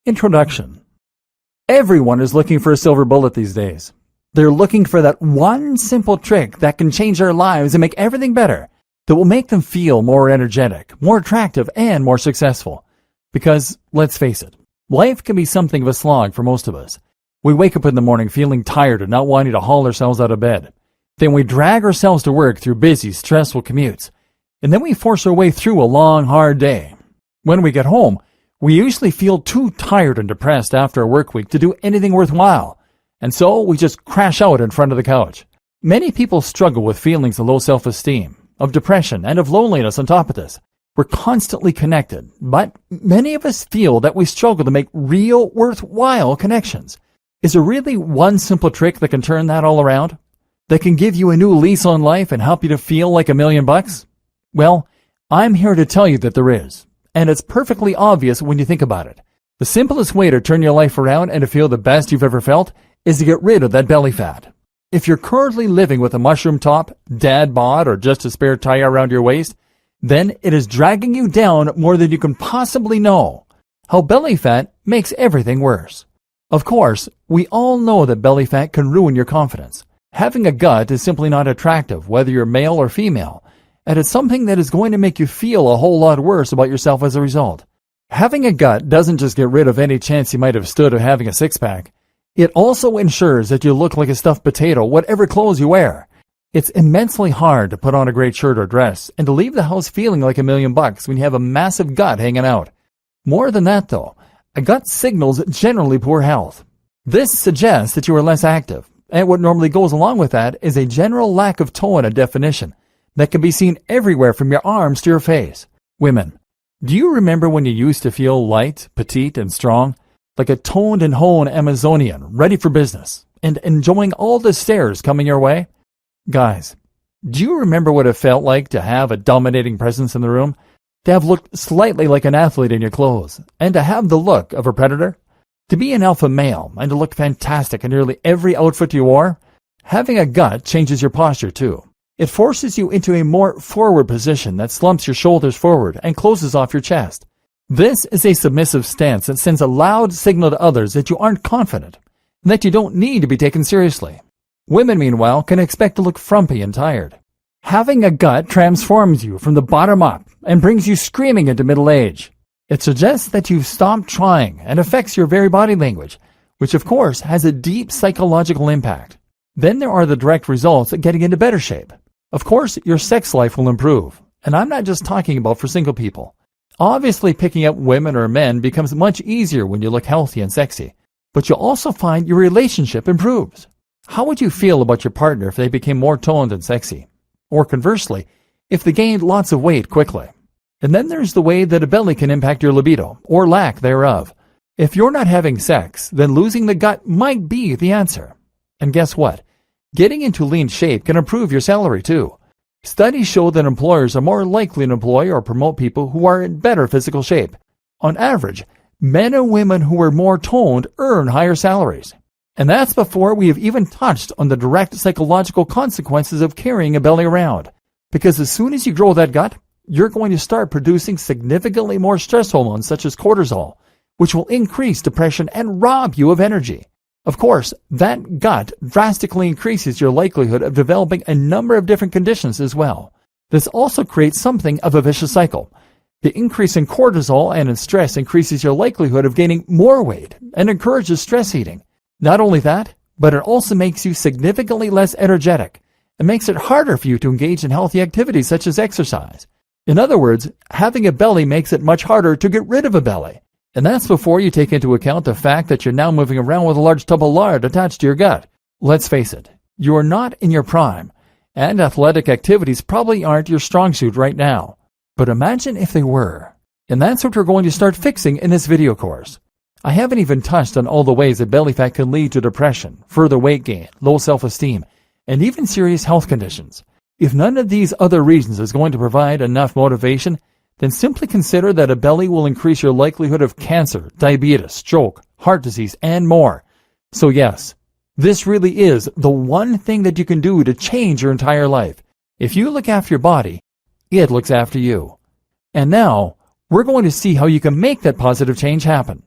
Introduction. Everyone is looking for a silver bullet these days. They're looking for that one simple trick that can change their lives and make everything better, that will make them feel more energetic, more attractive, and more successful. Because, let's face it, life can be something of a slog for most of us. We wake up in the morning feeling tired and not wanting to haul ourselves out of bed. Then we drag ourselves to work through busy, stressful commutes. And then we force our way through a long, hard day. When we get home, we usually feel too tired and depressed after a work week to do anything worthwhile, and so we just crash out in front of the couch. Many people struggle with feelings of low self-esteem, of depression, and of loneliness on top of this. We're constantly connected, but many of us feel that we struggle to make real, worthwhile connections. Is there really one simple trick that can turn that all around? That can give you a new lease on life and help you to feel like $1,000,000? Well, I'm here to tell you that there is. And it's perfectly obvious when you think about it. The simplest way to turn your life around and to feel the best you've ever felt is to get rid of that belly fat. If you're currently living with a mushroom top, dad bod, or just a spare tire around your waist, then it is dragging you down more than you can possibly know. How belly fat makes everything worse. Of course, we all know that belly fat can ruin your confidence. Having a gut is simply not attractive, whether you're male or female. And it's something that is going to make you feel a whole lot worse about yourself as a result. Having a gut doesn't just get rid of any chance you might have stood of having a six-pack. It also ensures that you look like a stuffed potato, whatever clothes you wear. It's immensely hard to put on a great shirt or dress and to leave the house feeling like $1,000,000 when you have a massive gut hanging out. More than that, though, a gut signals generally poor health. This suggests that you are less active, and what normally goes along with that is a general lack of tone and definition that can be seen everywhere from your arms to your face. Women, do you remember when you used to feel light, petite, and strong? Like a toned and honed Amazonian, ready for business, and enjoying all the stares coming your way? Guys, do you remember what it felt like to have a dominating presence in the room? To have looked slightly like an athlete in your clothes, and to have the look of a predator? To be an alpha male, and to look fantastic in nearly every outfit you wore? Having a gut changes your posture too. It forces you into a more forward position that slumps your shoulders forward and closes off your chest. This is a submissive stance that sends a loud signal to others that you aren't confident and that you don't need to be taken seriously. Women, meanwhile, can expect to look frumpy and tired. Having a gut transforms you from the bottom up and brings you screaming into middle age. It suggests that you've stopped trying and affects your very body language, which of course has a deep psychological impact. Then there are the direct results of getting into better shape. Of course, your sex life will improve, and I'm not just talking about for single people. Obviously, picking up women or men becomes much easier when you look healthy and sexy, but you'll also find your relationship improves. How would you feel about your partner if they became more toned and sexy? Or conversely, if they gained lots of weight quickly? And then there's the way that a belly can impact your libido, or lack thereof. If you're not having sex, then losing the gut might be the answer. And guess what? Getting into lean shape can improve your salary too. Studies show that employers are more likely to employ or promote people who are in better physical shape. On average, men and women who are more toned earn higher salaries. And that's before we have even touched on the direct psychological consequences of carrying a belly around. Because as soon as you grow that gut, you're going to start producing significantly more stress hormones such as cortisol, which will increase depression and rob you of energy. Of course, that gut drastically increases your likelihood of developing a number of different conditions as well. This also creates something of a vicious cycle. The increase in cortisol and in stress increases your likelihood of gaining more weight and encourages stress eating. Not only that, but it also makes you significantly less energetic and makes it harder for you to engage in healthy activities such as exercise. In other words, having a belly makes it much harder to get rid of a belly. And that's before you take into account the fact that you're now moving around with a large tub of lard attached to your gut. Let's face it, you are not in your prime, and athletic activities probably aren't your strong suit right now. But imagine if they were. And that's what we're going to start fixing in this video course. I haven't even touched on all the ways that belly fat can lead to depression, further weight gain, low self-esteem, and even serious health conditions. If none of these other reasons is going to provide enough motivation, then simply consider that a belly will increase your likelihood of cancer, diabetes, stroke, heart disease, and more. So yes, this really is the one thing that you can do to change your entire life. If you look after your body, it looks after you. And now, we're going to see how you can make that positive change happen.